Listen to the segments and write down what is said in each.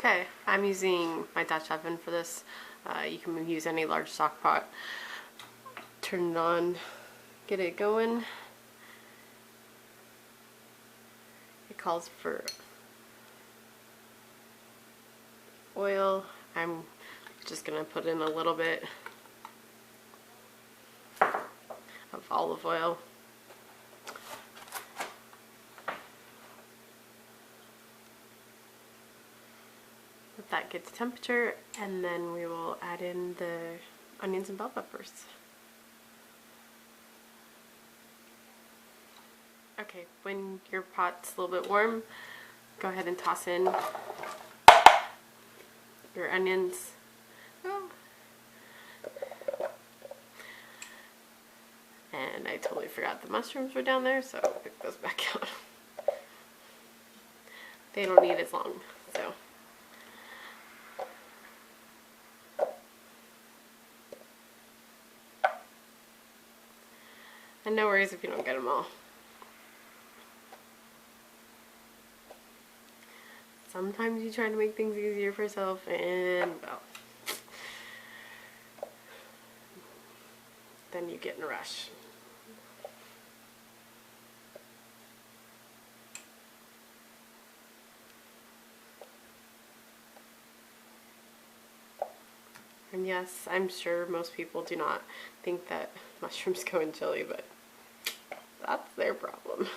Okay, I'm using my Dutch oven for this. You can use any large stock pot. Turn it on, get it going. It calls for oil. I'm just gonna put in a little bit of olive oil. Let that get to temperature, and then we will add in the onions and bell peppers. Okay, when your pot's a little bit warm, go ahead and toss in your onions. And I totally forgot the mushrooms were down there, so I'll pick those back out. They don't need as long, so. And no worries if you don't get them all. Sometimes you try to make things easier for yourself, and well, then you get in a rush. And yes, I'm sure most people do not think that mushrooms go in chili, but that's their problem.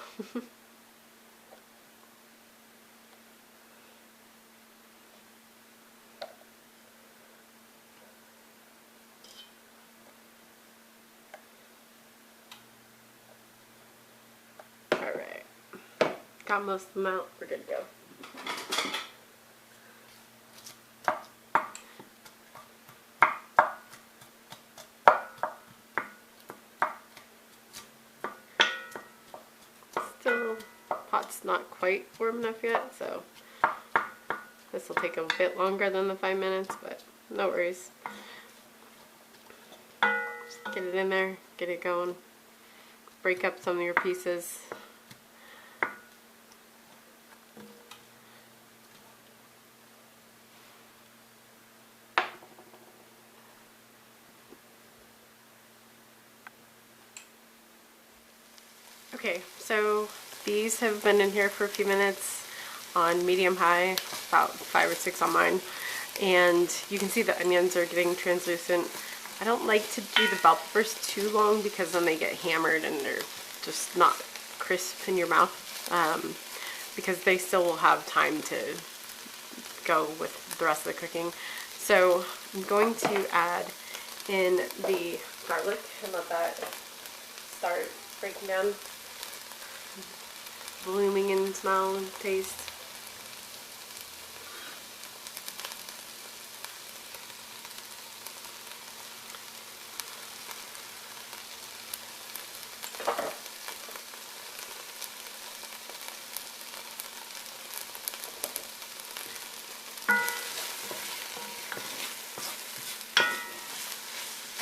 Alright, got most of them out, we're good to go. Still, pot's not quite warm enough yet, so this will take a bit longer than the 5 minutes, but no worries. Just get it in there, get it going. Break up some of your pieces. Okay, so these have been in here for a few minutes on medium-high, about 5 or 6 on mine, and you can see the onions are getting translucent. I don't like to do the bell peppers too long because then they get hammered and they're just not crisp in your mouth, because they still will have time to go with the rest of the cooking. So I'm going to add in the garlic and let that start breaking down. Blooming in smell and taste.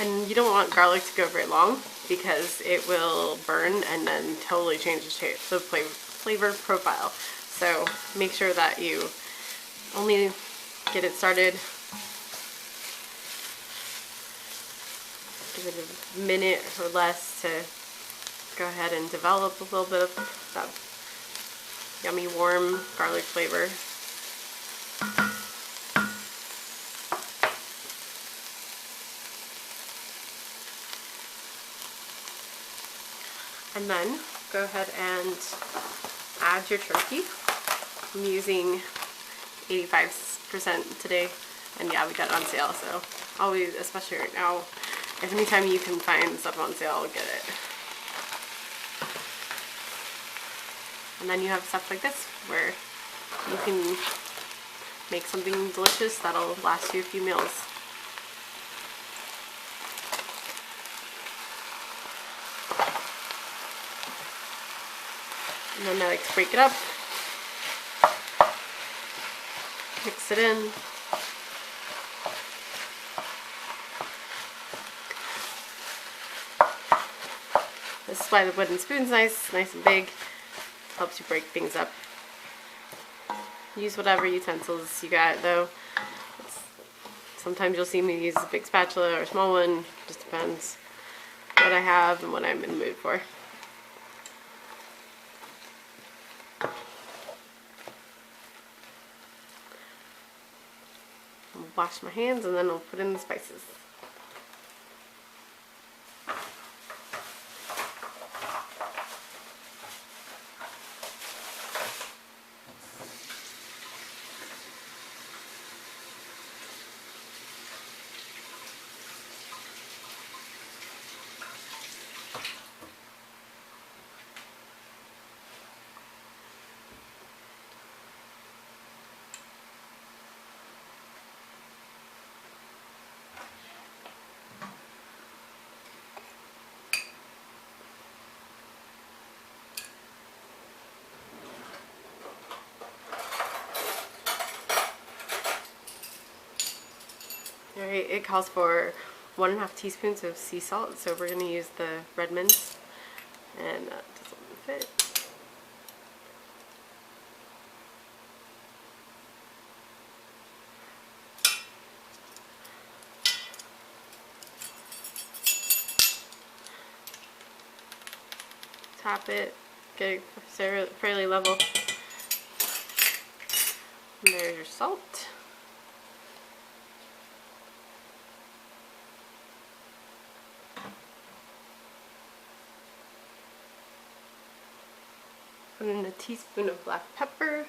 And you don't want garlic to go very long because it will burn and then totally change the taste, the flavor profile. So make sure that you only get it started. Give it a minute or less to go ahead and develop a little bit of that yummy warm garlic flavor. And then go ahead and add your turkey. I'm using 85% today, and yeah, we got it on sale, so always, especially right now, if anytime you can find stuff on sale, get it. And then you have stuff like this where you can make something delicious that'll last you a few meals. And then I like to break it up, mix it in. This is why the wooden spoon's nice and big. Helps you break things up. Use whatever utensils you got though. Sometimes you'll see me use a big spatula or a small one, just depends what I have and what I'm in the mood for. I'll wash my hands and then I'll put in the spices. Alright, it calls for 1.5 teaspoons of sea salt, so we're going to use the Redmond's, and that doesn't fit. Tap it, get it fairly level. And there's your salt. Put in a teaspoon of black pepper.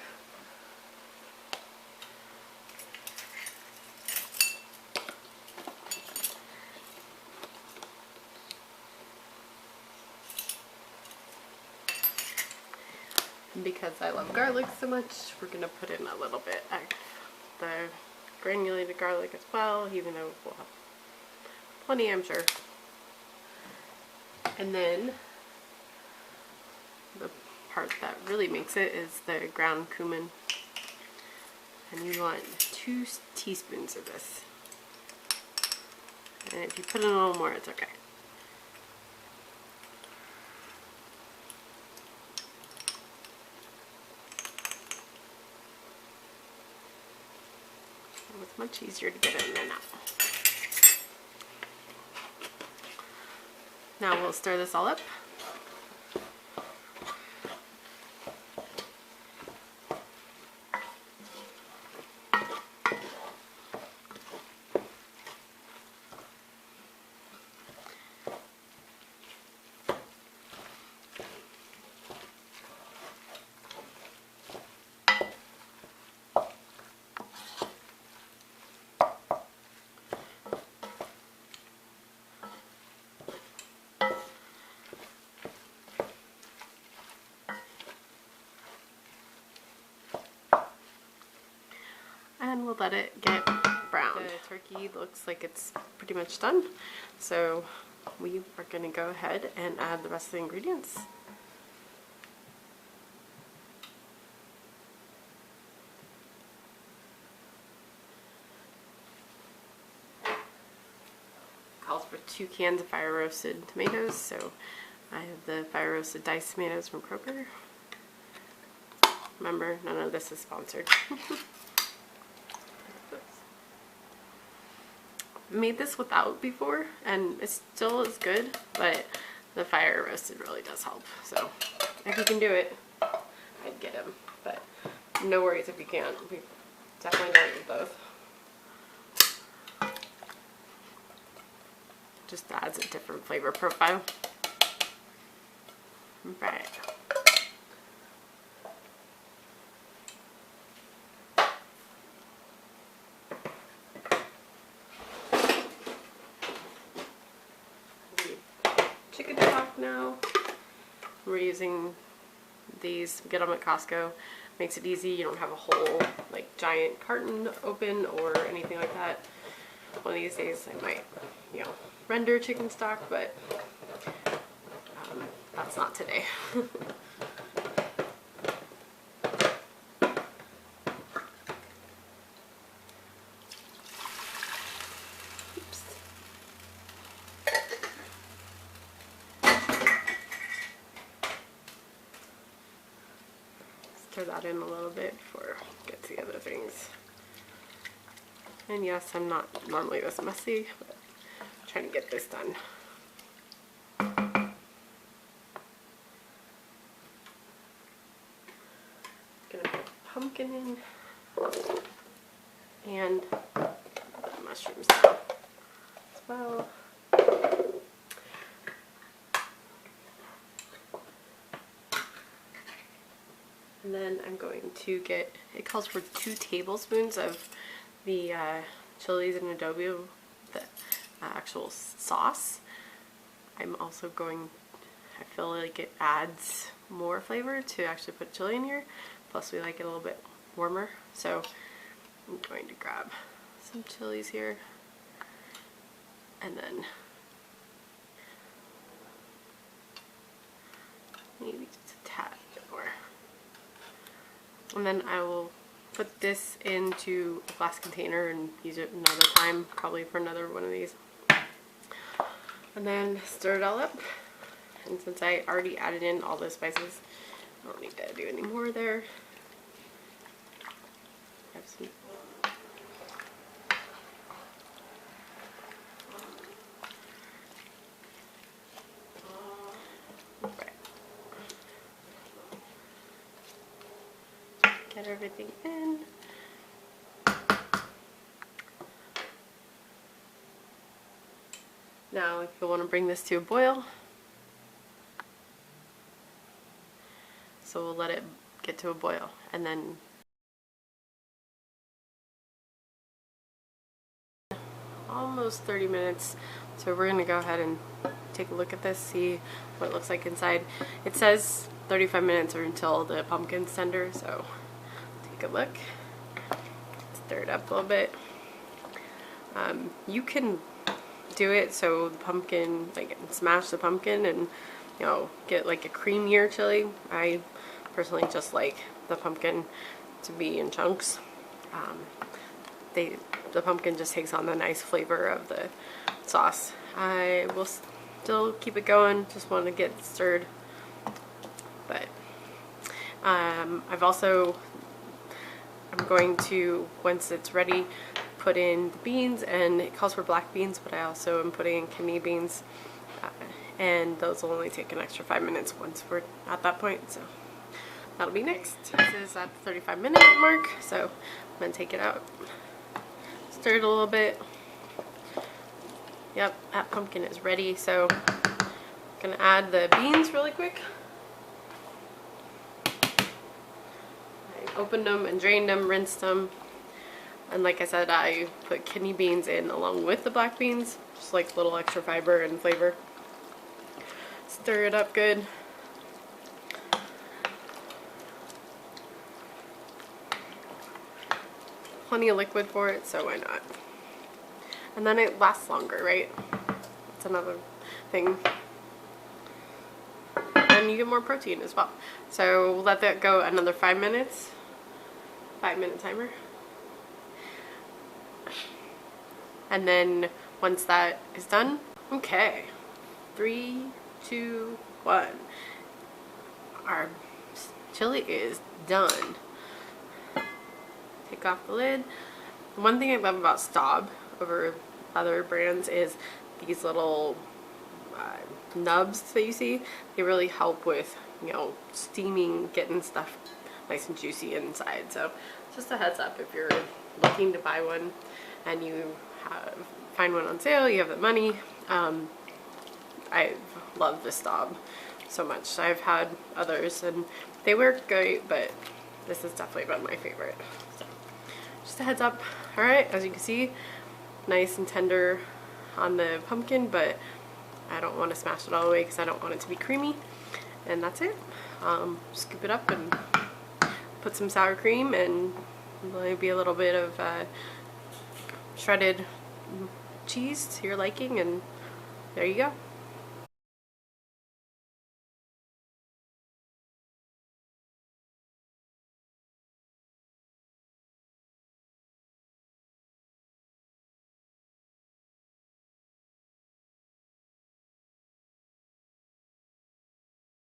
Because I love garlic so much, we're going to put in a little bit of the granulated garlic as well, even though we'll have plenty, I'm sure. And then the part that really makes it is the ground cumin. And you want 2 teaspoons of this. And if you put in a little more, it's okay. It's much easier to get in than out. Now we'll stir this all up. And we'll let it get brown. The turkey looks like it's pretty much done, so we are going to go ahead and add the rest of the ingredients. Calls for 2 cans of fire roasted tomatoes, so I have the fire roasted diced tomatoes from Kroger. Remember, none of this is sponsored. Made this without before and it still is good, but the fire roasted really does help. So if you can do it, I'd get them, but no worries if you can't. We definitely don't need both. Just adds a different flavor profile. Right. Chicken stock now. We're using these, get them at Costco. Makes it easy, you don't have a whole like giant carton open or anything like that. One of these days I might, you know, render chicken stock, but that's not today. stir that in a little bit before I get to the other things. And yes, I'm not normally this messy, but I'm trying to get this done. Gonna put pumpkin in and the mushrooms as well. And then I'm going to get, it calls for 2 tablespoons of the chilies and adobo, the actual sauce. I'm also going, I feel like it adds more flavor to actually put chili in here. Plus we like it a little bit warmer. So I'm going to grab some chilies here. And then maybe just a tad bit more. And then I will put this into a glass container and use it another time, probably for another one of these. And then stir it all up. And since I already added in all the spices, I don't need to do any more there. Have some. Get everything in. Now if you want to bring this to a boil, so we'll let it get to a boil and then almost 30 minutes. So we're going to go ahead and take a look at this, see what it looks like inside. It says 35 minutes or until the pumpkin's tender, so take a look. Stir it up a little bit. You can do it so the pumpkin, like smash the pumpkin and get like a creamier chili. I personally just like the pumpkin to be in chunks. The pumpkin just takes on the nice flavor of the sauce. I will still keep it going, just want to get stirred. But I've also, I'm going to, once it's ready, put in the beans, and it calls for black beans, but I also am putting in kidney beans, and those will only take an extra 5 minutes once we're at that point, so that'll be next. This is at the 35-minute mark, so I'm going to take it out, stir it a little bit. Yep, that pumpkin is ready, so I'm going to add the beans really quick. I opened them and drained them, rinsed them. And like I said, I put kidney beans in along with the black beans, just like a little extra fiber and flavor. Stir it up good. Plenty of liquid for it, so why not? And then it lasts longer, right? That's another thing. And you get more protein as well. So we'll let that go another 5 minutes. 5-minute timer. And then once that is done, okay, 3, 2, 1. Our chili is done. Take off the lid. One thing I love about Staub over other brands is these little nubs that you see. They really help with, steaming, getting stuff nice and juicy inside. So just a heads up if you're looking to buy one and you find one on sale, you have the money. I love the Staub so much. I've had others and they work great, but this has definitely been my favorite. So just a heads up. Alright, as you can see, nice and tender on the pumpkin, but I don't want to smash it all the way because I don't want it to be creamy. And that's it. Scoop it up and put some sour cream and maybe a little bit of shredded cheese to your liking, and there you go.